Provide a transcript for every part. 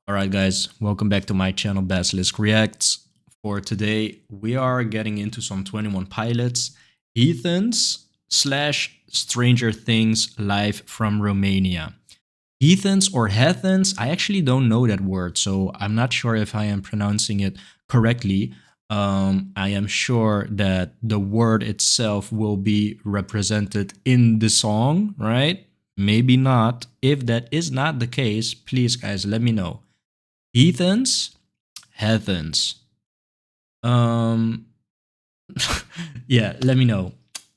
Alright guys, welcome back to my channel Basilisk Reacts. For today, we are getting into some 21 Pilots, Heathens slash Stranger Things live from Romania. Heathens or Heathens, I actually don't know that word, so I'm not sure if I am pronouncing it correctly. I am sure that the word itself will be represented in the song, right? Maybe not. If that is not the case, please guys, let me know. Heathens, Heathens. Um, yeah, let me know.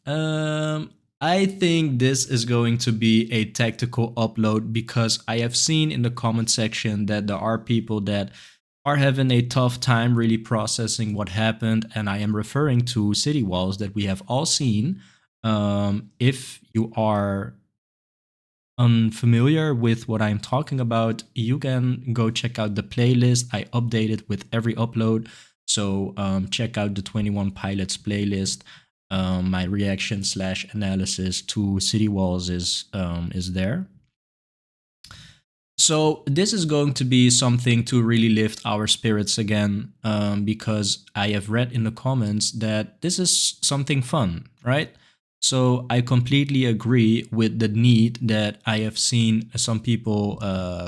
I think this is going to be a tactical upload because I have seen in the comment section that there are people that are having a tough time really processing what happened, and I am referring to city walls that we have all seen. If you are unfamiliar with what I'm talking about, you can go check out the playlist. I update it with every upload. So check out the 21 Pilots playlist. My reaction slash analysis to City Walls is there. So this is going to be something to really lift our spirits again, because I have read in the comments that this is something fun, right? So I completely agree with the need that I have seen some people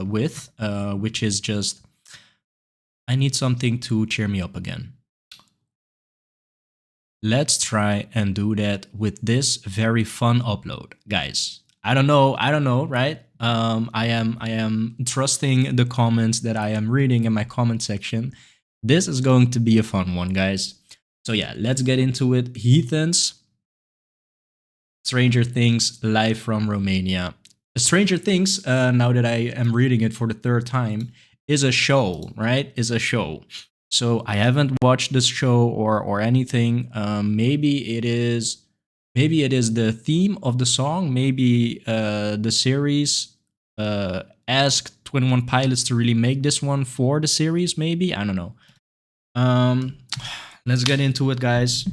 with, which is just, I need something to cheer me up again. Let's try and do that with this very fun upload, guys. I don't know, right? I am trusting the comments that I am reading in my comment section. This is going to be a fun one, guys. So yeah, let's get into it. Heathens, Stranger Things live from Romania. Stranger Things, now that I am reading it for the third time, is a show, right? Is a show. So I haven't watched this show or anything. Maybe it is the theme of the song. Maybe the series asked 21 Pilots to really make this one for the series. Maybe, I don't know. Let's get into it, guys.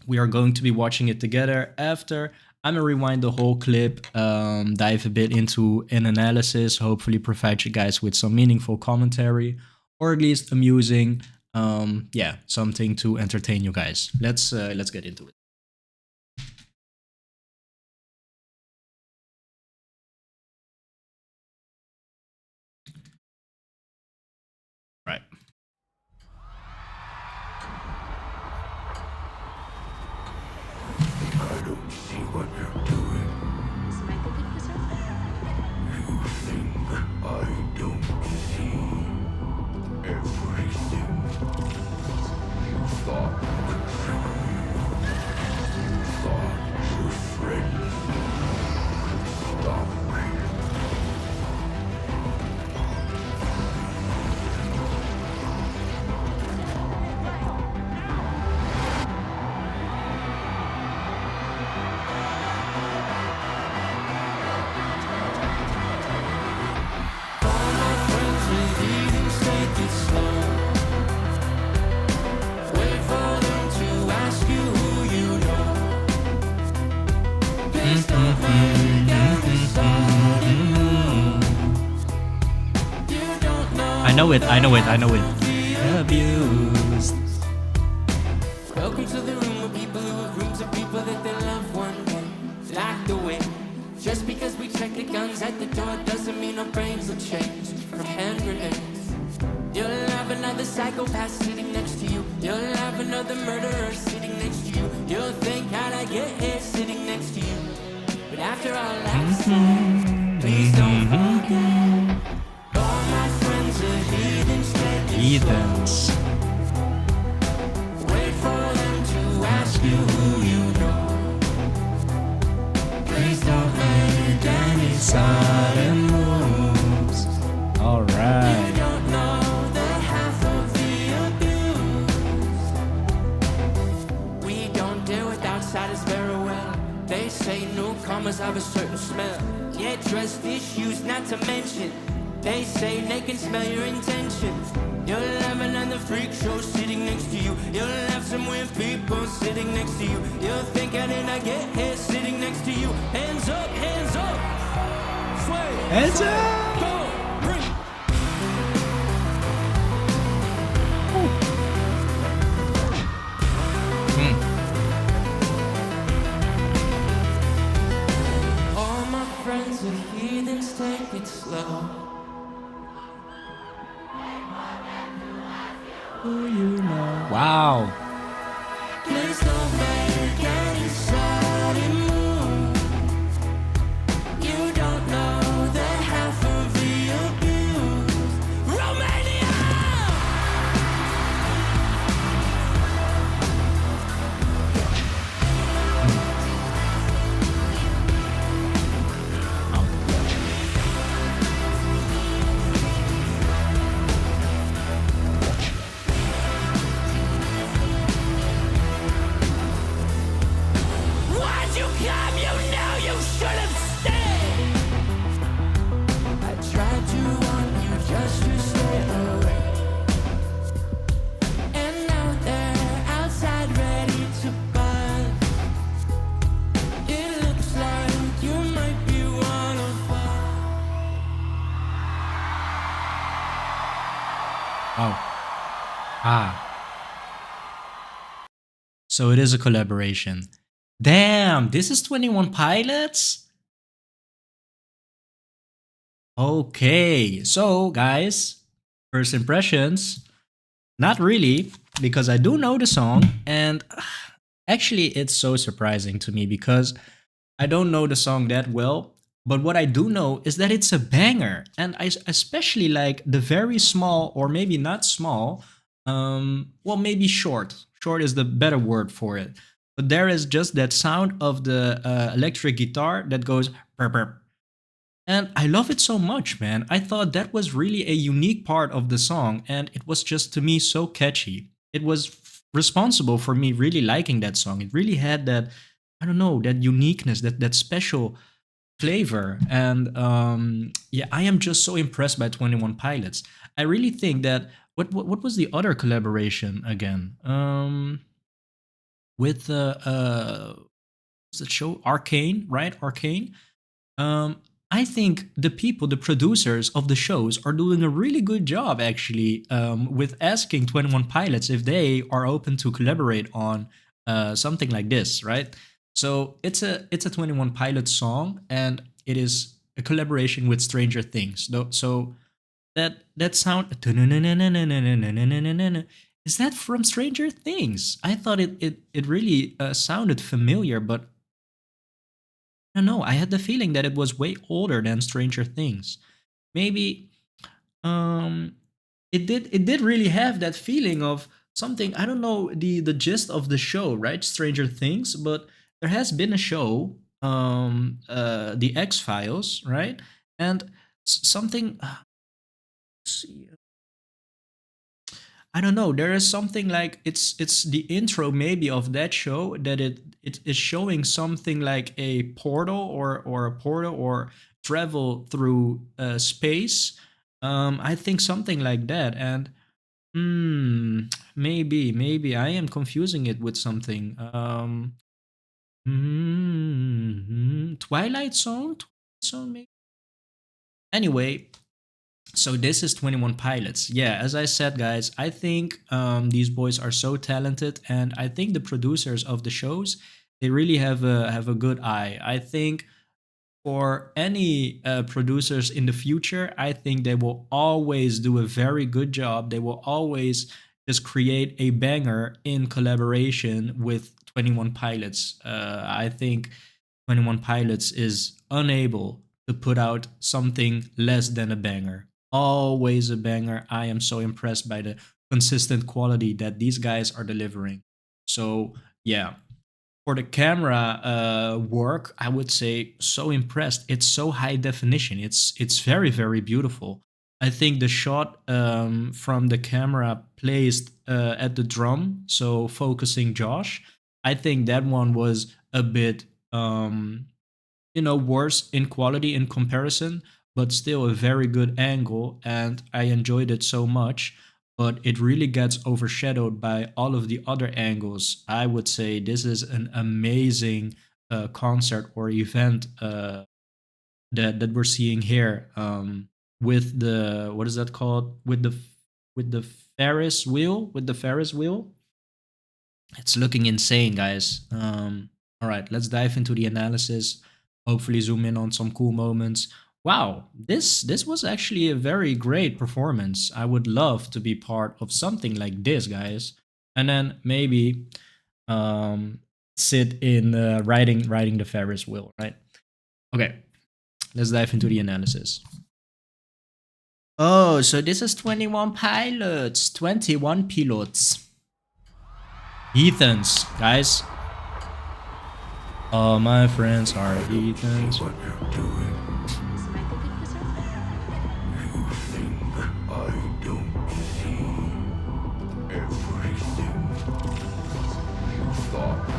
We are going to be watching it together. After, I'm gonna rewind the whole clip, dive a bit into an analysis, hopefully provide you guys with some meaningful commentary, or at least amusing, yeah, something to entertain you guys. Let's get into it. Right. I don't see what you're doing. Is the mic open, Christopher? You think I don't see everything. You thought the trick me. You thought your friends would stop me. I know it. Abused. Welcome to the room of people who have rooms of people that they love one day. Locked away. Just because we check the guns at the door doesn't mean our brains will change from hand grenades. You'll have another psychopath sitting next to you. You'll have another murderer sitting next to you. You'll think, how'd I get here sitting next to you? But after all I've said, please don't forget. All my friends are heathens. Heathens. Wait for them to ask you who you know. Please don't make any sudden moves. All right. You don't know the half of the abuse. outside is very well. They say newcomers have a certain smell. Yeah, trust issues not to mention. They say they can smell your intentions. You're laughing on the freak show sitting next to you. You'll have some weird people sitting next to you. You'll think I did not get here sitting next to you. Hands up, hands up. Sway, Hands sway, up. go, bring. All my friends are heathens, take it slow. Wow. Please don't make any sudden move. You don't know the half of the abuse. Romania! Why'd you come? You know you should have stayed. I tried to warn you just to stay away. And now they're outside ready to buzz. It looks like you might be one of us. Oh. Ah. So it is a collaboration. Damn, this is 21 Pilots? Okay, so guys, first impressions. Not really, because I do know the song, and actually it's so surprising to me because I don't know the song that well, but what I do know is that it's a banger, and I especially like the very small, or maybe not small, well, maybe short. Short is the better word for it. But there is just that sound of the electric guitar that goes burp burp. And I love it so much, man. I thought that was really a unique part of the song, and it was just to me so catchy. It was responsible for me really liking that song. It really had that, I don't know, that uniqueness, that special flavor. And yeah, I am just so impressed by 21 Pilots. I really think that what was the other collaboration again? With what's the show Arcane, right? Arcane. Um, I think the people, the producers of the shows, are doing a really good job actually with asking 21 Pilots if they are open to collaborate on something like this, right? So it's a 21 Pilots song, and it is a collaboration with Stranger Things. So that sound is that from Stranger Things? I thought it really sounded familiar, but I don't know. I had the feeling that it was way older than Stranger Things. Maybe um it did really have that feeling of something. I don't know the gist of the show, right? Stranger Things, but there has been a show, the X Files, right? And something. See, I don't know. There is something like it's the intro maybe of that show that it is showing something like a portal or a portal or travel through space. I think something like that. And maybe I am confusing it with something. Twilight Zone. Twilight Zone maybe. Anyway, so this is 21 Pilots. Yeah, as I said, guys, I think these boys are so talented, and I think the producers of the shows, they really have a good eye. I think for any producers in the future, I think they will always do a very good job. They will always just create a banger in collaboration with 21 Pilots. I think 21 Pilots is unable to put out something less than a banger. Always a banger. I am so impressed by the consistent quality that these guys are delivering. So, yeah, for the camera work, I would say so impressed. It's so high definition. It's very beautiful. I think the shot from the camera placed at the drum, so focusing Josh. I think that one was a bit worse in quality in comparison, but still a very good angle, and I enjoyed it so much. But it really gets overshadowed by all of the other angles. I would say this is an amazing concert or event that we're seeing here, with the, what is that called, with the Ferris wheel. It's looking insane, guys. All right, let's dive into the analysis. Hopefully, zoom in on some cool moments. Wow, this was actually a very great performance. I would love to be part of something like this, guys. And then maybe um, sit in riding the Ferris wheel, right? Okay, let's dive into the analysis. Oh, so this is 21 pilots, 21 pilots. Heathens, guys. All my friends are heathens. What you're doing, Is Michael good for something? you think I don't see everything you thought. You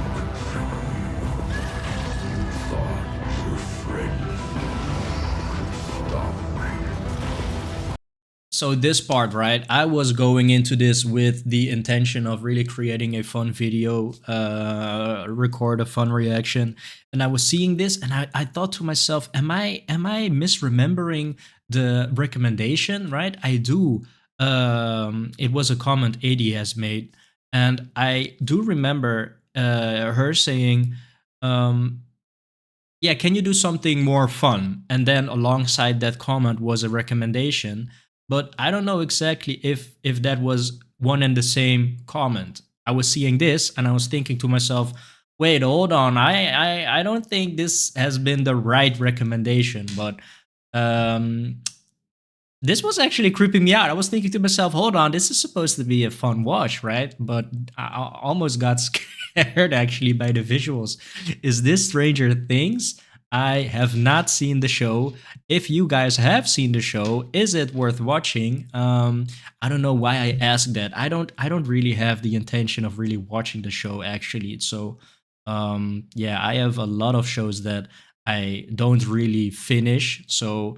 thought you were ready. Stop me. So this part, right? I was going into this with the intention of really creating a fun video, record a fun reaction, and I was seeing this, and I thought to myself, am I misremembering the recommendation? Right? I do. It was a comment AD has made, and I do remember her saying, um, yeah, can you do something more fun? And then alongside that comment was a recommendation, but I don't know exactly if that was one and the same comment. I was seeing this and I was thinking to myself, wait, hold on, I don't think this has been the right recommendation, but um this was actually creeping me out. I was thinking to myself, hold on, this is supposed to be a fun watch, right? But I almost got scared actually by the visuals. Is this Stranger Things? I have not seen the show. If you guys have seen the show, is it worth watching? I don't know why I asked that. I don't really have the intention of really watching the show actually. So yeah, I have a lot of shows that I don't really finish. So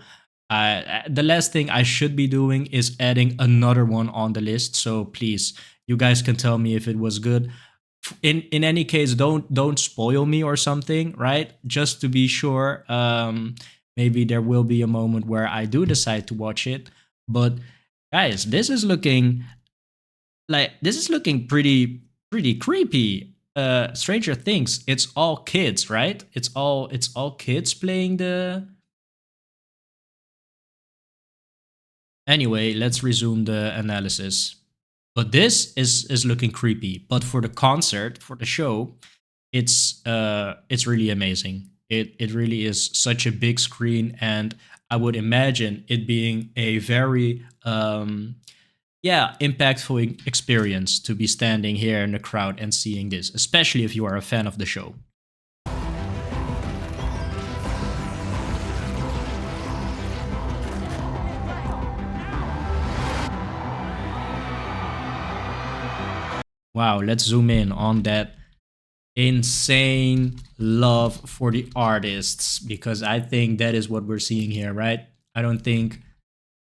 the last thing I should be doing is adding another one on the list. So please, you guys can tell me if it was good. In any case, don't spoil me or something, right? Just to be sure. Maybe there will be a moment where I do decide to watch it. But guys, this is looking pretty creepy. Stranger Things. It's all kids, right? It's all kids playing the. Anyway, let's resume the analysis. But this is looking creepy. But for the concert, for the show, it's really amazing. It really is such a big screen, and I would imagine it being a very yeah, impactful experience to be standing here in the crowd and seeing this, especially if you are a fan of the show. Wow, let's zoom in on that insane love for the artists, because I think that is what we're seeing here, right? I don't think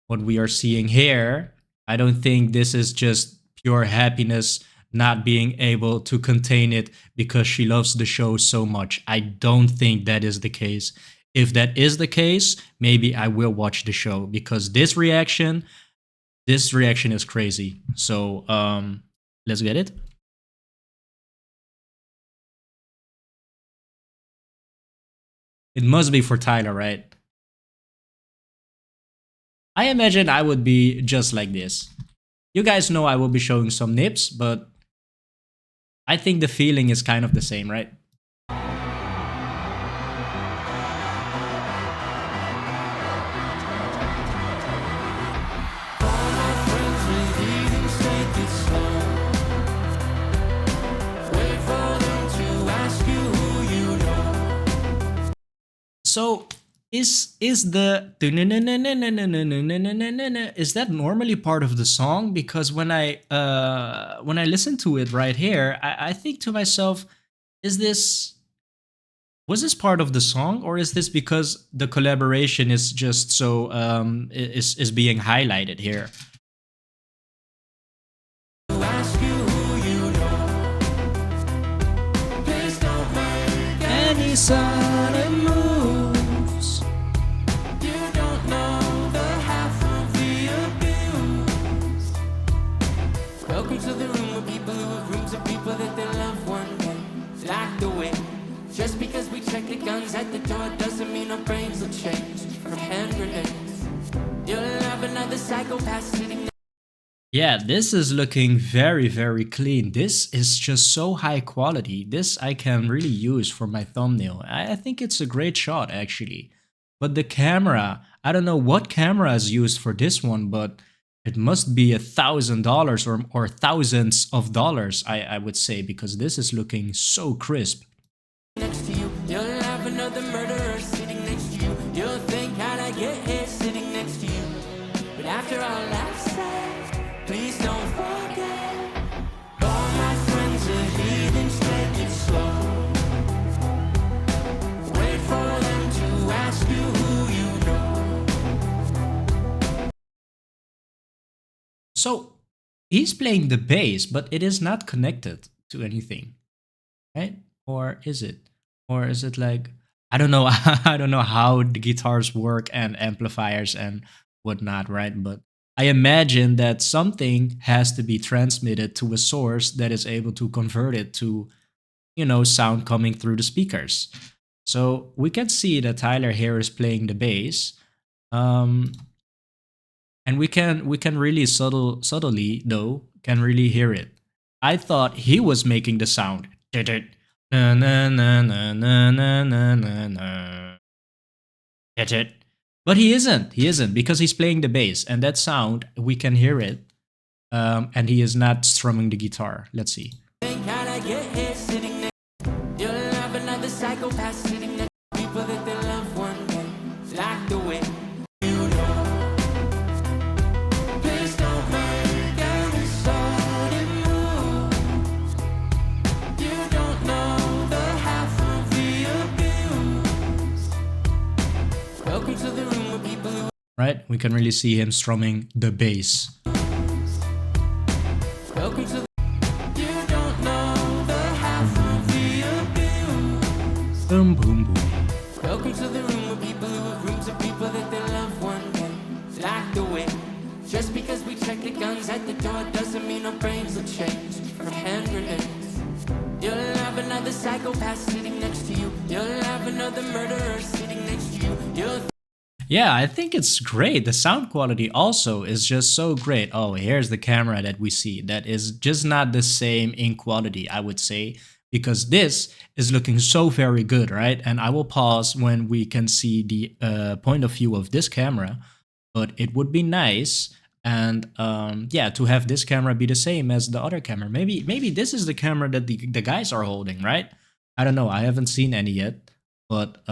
what we are seeing here, I don't think this is just pure happiness not being able to contain it because she loves the show so much. I don't think that is the case. If that is the case, maybe I will watch the show, because this reaction is crazy. So let's get it. It must be for Tyler, right? I imagine I would be just like this. You guys know I will be showing some nips, but I think the feeling is kind of the same, right? So is the is that normally part of the song? Because when I listen to it right here, I think to myself, is this, was this part of the song, or is this because the collaboration is just so is being highlighted here? Ask you who you know. Please don't make Any sudden moves. You don't know the half of the abuse. Welcome to the room of people who have rooms of people that they love one day. Locked away. Just because we check the guns at the door doesn't mean our brains will change. From hand grenades, you'll have another psychopath sitting. Yeah, this is looking very, very clean. This is just so high quality. This I can really use for my thumbnail. I think it's a great shot, actually. But the camera, I don't know what camera is used for this one, but it must be $1,000 or thousands of dollars, I would say, because this is looking so crisp. Next to you, you'll have another murderer sitting next to you. You'll think, how'd I get here sitting next to you? But after all I've said, please don't forget. All my friends are heathens, take it slow. Wait for them to ask you who you know. So he's playing the bass, but it is not connected to anything, right? Or is it? Or is it like, I don't know. I don't know how the guitars work and amplifiers and whatnot, right? But I imagine that something has to be transmitted to a source that is able to convert it to, sound coming through the speakers. So we can see that Tyler here is playing the bass. And we can really subtly though can really hear it. I thought he was making the sound. Na, na, na, na, na, na, na, na, na. Get it? But he isn't. He isn't, because he's playing the bass, and that sound we can hear it. And he is not strumming the guitar. Let's see. Think, how'd I get here sitting next? You'll have another psychopath sitting next to people that they love one day. Locked away. You know. Please don't make any sudden moves. You don't know the half of the abuse. Welcome to the room of people who. Right? We can really see him strumming the bass. Welcome to the. You don't know the half of the abuse. Boom, boom, boom. Welcome to the room of people who have rooms of people that they love one day. Locked away. Just because we check the guns at the door doesn't mean our brains will change. From hand grenades, you'll have another psychopath sitting next to you. You'll have another murderer sitting next to you. You'll. Yeah, I think it's great. The sound quality also is just so great. Oh, here's the camera that we see. That is just not the same in quality, I would say, because this is looking so very good, right? And I will pause when we can see the point of view of this camera, but it would be nice. And yeah, to have this camera be the same as the other camera. Maybe this is the camera that the guys are holding, right? I don't know. I haven't seen any yet, but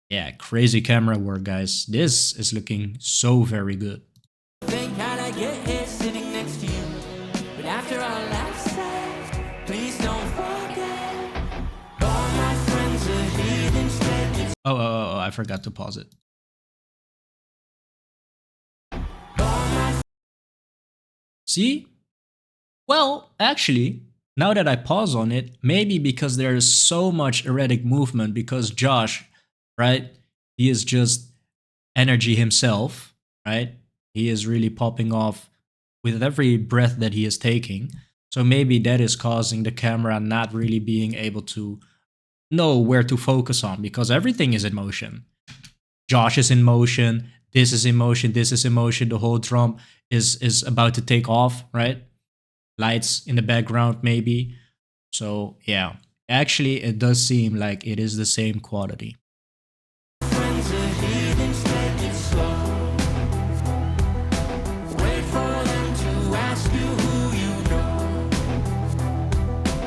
yeah, crazy camera work, guys. This is looking so very good. Think, how'd I get here sitting next to you? But after all I've said, please don't forget. All my friends are heathens, take it. Oh, I forgot to pause it. See? Well, actually, now that I pause on it, maybe because there is so much erratic movement, because Josh, right, he is just energy himself, right? He is really popping off with every breath that he is taking. So maybe that is causing the camera not really being able to know where to focus on, because everything is in motion. Josh is in motion, this is in motion, this is in motion, the whole drum is about to take off, right? Lights in the background maybe. So yeah, actually it does seem like it is the same quality. Friends are heathens, take it slow. Wait for them to ask you who you know.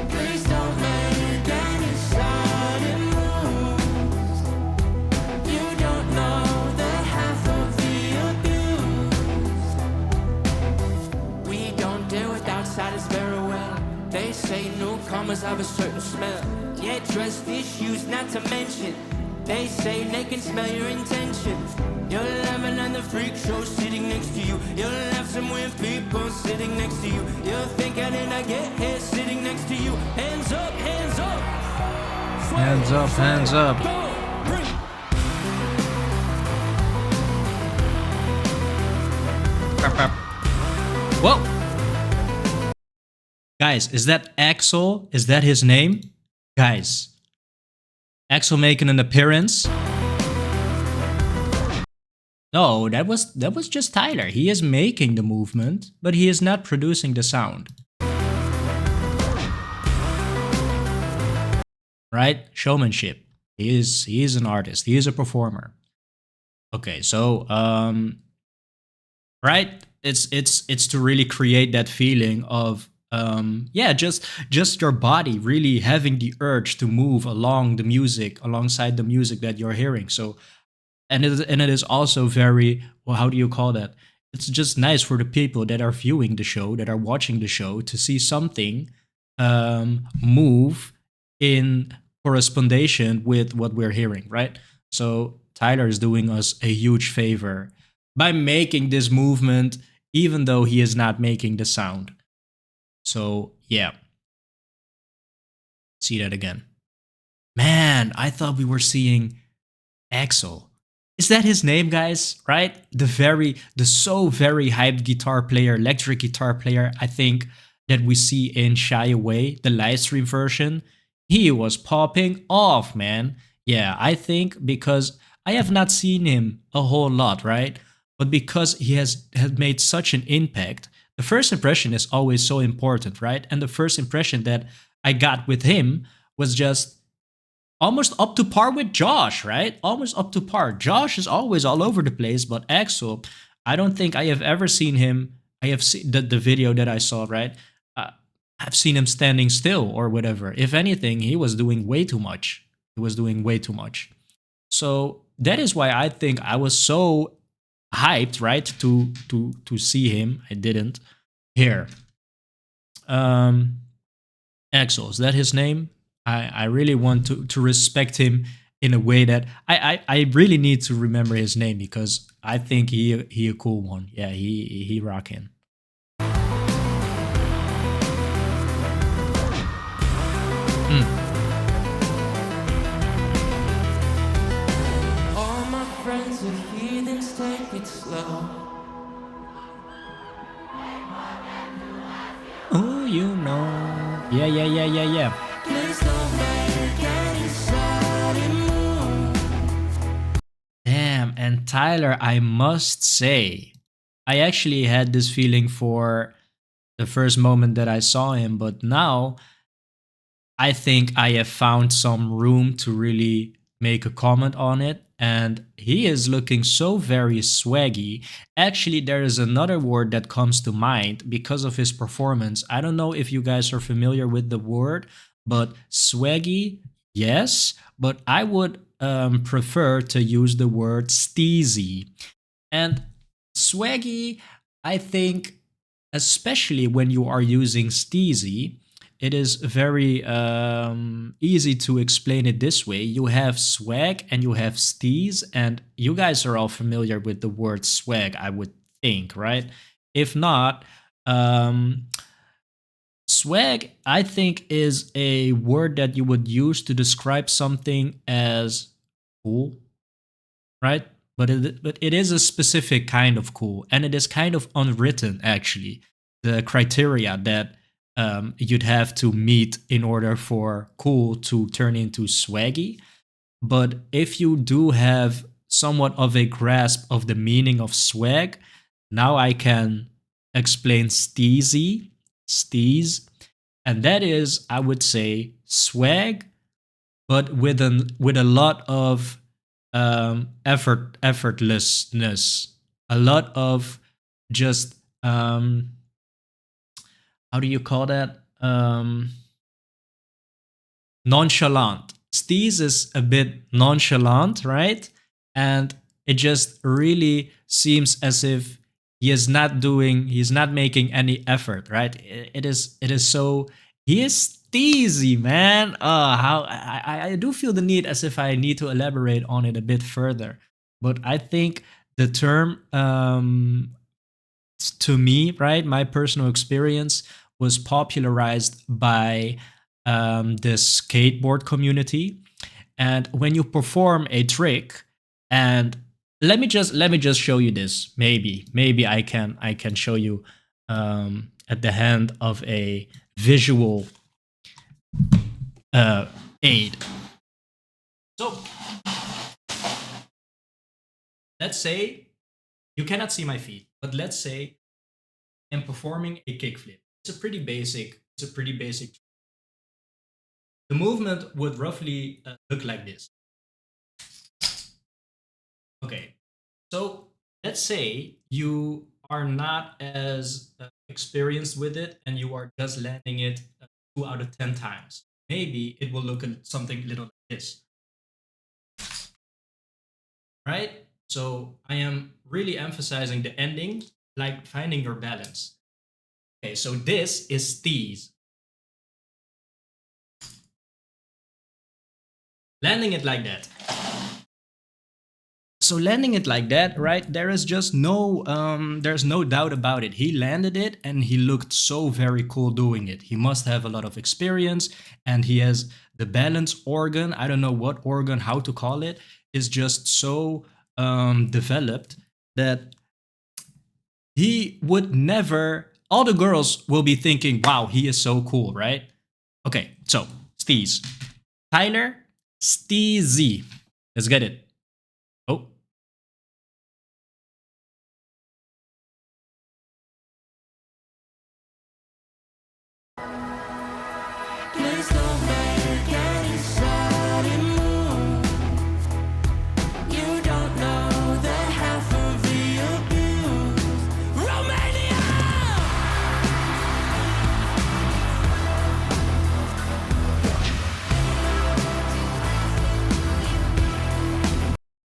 Please don't make any sudden moves. You don't know the half of the abuse. We don't deal with outsiders very well. They say no commas have a certain smell. Yeah, trust issues not to mention. They say they can smell your intentions. You'll have another freak show sitting next to you. You'll have some weird people sitting next to you. You'll think how did I get here sitting next to you? Hands up, hands up. Hands up, hands up. Go, bring. Whoa! Guys, is that Axel? Is that his name? Guys, Axel making an appearance? No, that was just Tyler. He is making the movement, but he is not producing the sound. Right? Showmanship. He is an artist. He is a performer. Okay, so right? It's to really create that feeling of yeah, just your body really having the urge to move along the music, alongside the music that you're hearing. So and it is also very, well, how do you call that? It's just nice for the people that are viewing the show, that are watching the show, to see something move in correspondence with what we're hearing, right? So Tyler is doing us a huge favor by making this movement, even though he is not making the sound. So yeah, see that again. Man, I thought we were seeing Axel. Is that his name, guys? Right? The so very hyped guitar player, electric guitar player, I think, that we see in Shy Away, the live stream version. He was popping off, man. Yeah, I think because I have not seen him a whole lot, right? But because he has made such an impact, the first impression is always so important, right? And the first impression that I got with him was just almost up to par with Josh, right? Almost up to par. Josh is always all over the place, but Axel, I don't think I have ever seen him. I have seen the video that I saw, right? I've seen him standing still or whatever. If anything, he was doing way too much. He was doing way too much. So that is why I think I was so hyped, right? To see him. I didn't. Here. Axel, is that his name? I really want to respect him in a way that I really need to remember his name, because I think he a cool one. Yeah, he rockin'. All my friends are heathens, take it slow. Oh, you know. Yeah. Please don't make any sudden move. Damn, and Tyler, I must say, I actually had this feeling for the first moment that I saw him, but now I think I have found some room to really make a comment on it. And he is looking so very swaggy. Actually, there is another word that comes to mind because of his performance. I don't know if you guys are familiar with the word, but swaggy, yes. But I would prefer to use the word steezy. And swaggy, I think, especially when you are using steezy, it is very easy to explain it this way. You have swag and you have steez, and you guys are all familiar with the word swag, I would think, right? If not, swag, I think, is a word that you would use to describe something as cool, right? But it is a specific kind of cool, and it is kind of unwritten, actually. The criteria that you'd have to meet in order for cool to turn into swaggy. But if you do have somewhat of a grasp of the meaning of swag, now I can explain steezy, steez, and that is, I would say, swag, but with a lot of effortlessness, a lot of just how do you call that? Nonchalant. Steez is a bit nonchalant, right? And it just really seems as if he's not making any effort, right? It is so, he is steezy, man. How I do feel the need as if I need to elaborate on it a bit further. But I think the term to me, right, my personal experience was popularized by the skateboard community. And when you perform a trick, and let me just show you this. Maybe I can show you at the hand of a visual uh, aid. So let's say you cannot see my feet, but let's say I'm performing a kickflip. It's a pretty basic. It's a pretty basic. The movement would roughly look like this. Okay, so let's say you are not as experienced with it, and you are just landing it 2 out of 10 times. Maybe it will look at something little like this, right? So I am really emphasizing the ending, like finding your balance. Okay, so this is tease. Landing it like that. So landing it like that, right? There is just there's no doubt about it. He landed it and he looked so very cool doing it. He must have a lot of experience, and he has the balance organ. I don't know what organ, how to call it, is just so developed that he would never, all the girls will be thinking, wow, he is so cool, right? Okay, so Steez. Tyler Steezy. Let's get it. Oh. Please don't make any sudden move. You don't know the half of the abuse. Romania!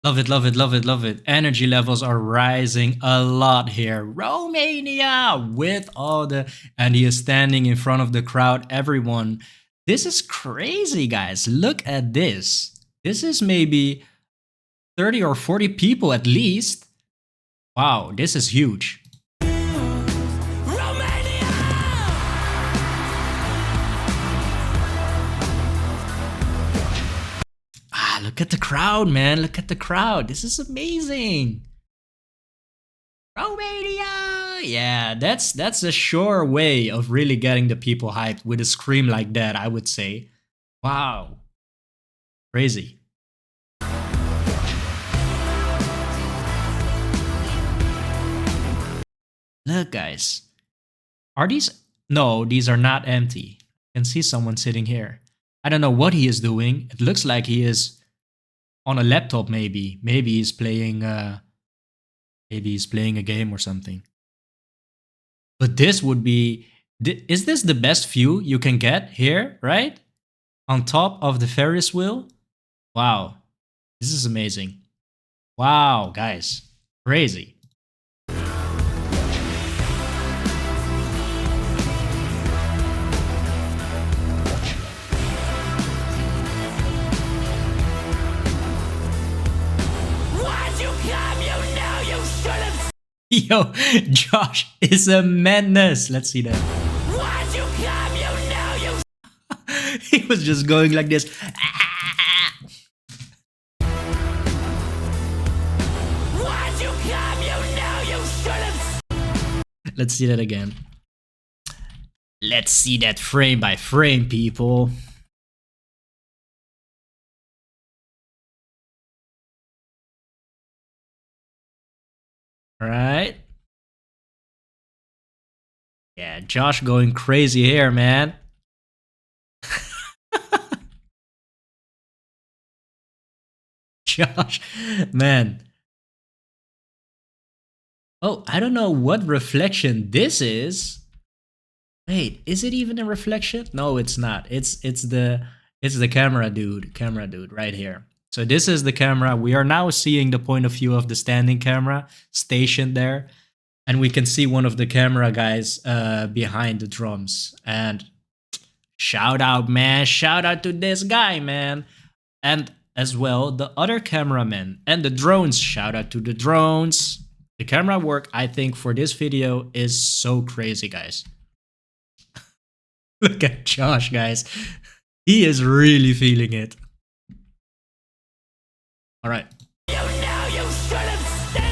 Love it, love it, love it, love it. Energy levels are rising a lot here. Romania with all the, and he is standing in front of the crowd. Everyone, this is crazy, guys. Look at this. This is maybe 30 or 40 people at least. Wow, this is huge. Romania! Ah, look at the crowd, man. Look at the crowd. This is amazing. Romania! Yeah, that's a sure way of really getting the people hyped with a scream like that, I would say. Wow. Crazy. Look, guys. Are these? No, these are not empty. I can see someone sitting here. I don't know what he is doing. It looks like he is on a laptop, maybe. Maybe he's playing a game or something. But this would be, is this the best view you can get here, right? On top of the Ferris wheel? Wow. This is amazing. Wow, guys. Crazy. Why'd you come? You know you should have. Yo, Josh is a menace. Let's see that. Why'd you come? You know you. He was just going like this. Why'd you come? You know you should have. Let's see that again. Let's see that frame by frame, people. All right. Yeah, Josh going crazy here, man. Josh, man. Oh, I don't know what reflection this is. Wait, is it even a reflection? No, it's not. It's the camera dude right here. So this is the camera. We are now seeing the point of view of the standing camera stationed there, and we can see one of the camera guys behind the drums. And Shout out, man. Shout out to this guy, man. And as well, the other cameramen and the drones. Shout out to the drones. The camera work, I think, for this video is so crazy, guys. Look at Josh, guys. He is really feeling it. All right. You know you should have stayed.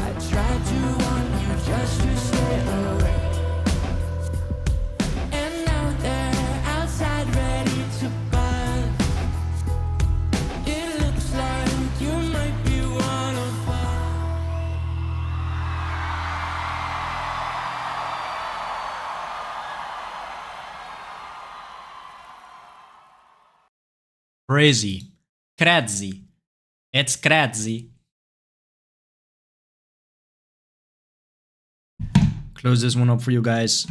I tried to warn you just to stay away. And now they're outside ready to buy. It looks like you might be one of us. Crazy. Crazy. It's crazy. Close this one up for you guys.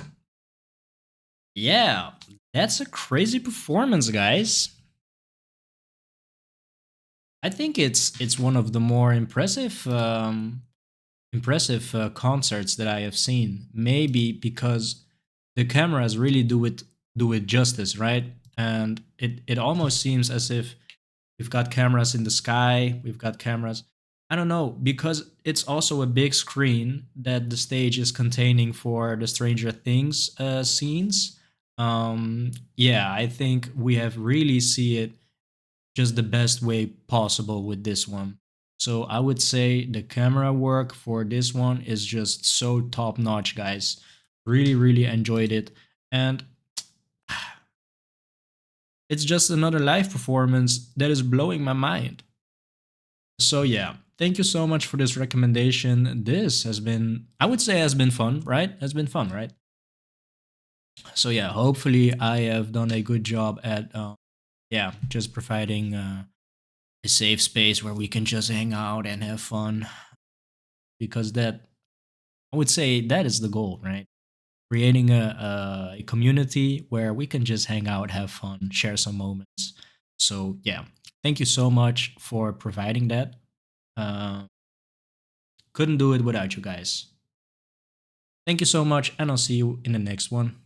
Yeah, that's a crazy performance, guys. I think it's one of the more impressive concerts that I have seen. Maybe because the cameras really do it justice, right? And it almost seems as if we've got cameras in the sky, we've got cameras. I don't know, because it's also a big screen that the stage is containing for the Stranger Things scenes. Yeah, I think we have really see it just the best way possible with this one. So I would say the camera work for this one is just so top notch, guys. Really, really enjoyed it. And it's just another live performance that is blowing my mind. So yeah, thank you so much for this recommendation. This has been, I would say, has been fun, right? Has been fun, right? So yeah, hopefully I have done a good job at, yeah, just providing a safe space where we can just hang out and have fun. Because that, I would say, that is the goal, right? Creating a community where we can just hang out, have fun, share some moments. So yeah, thank you so much for providing that. Uh, couldn't do it without you guys. Thank you so much, and I'll see you in the next one.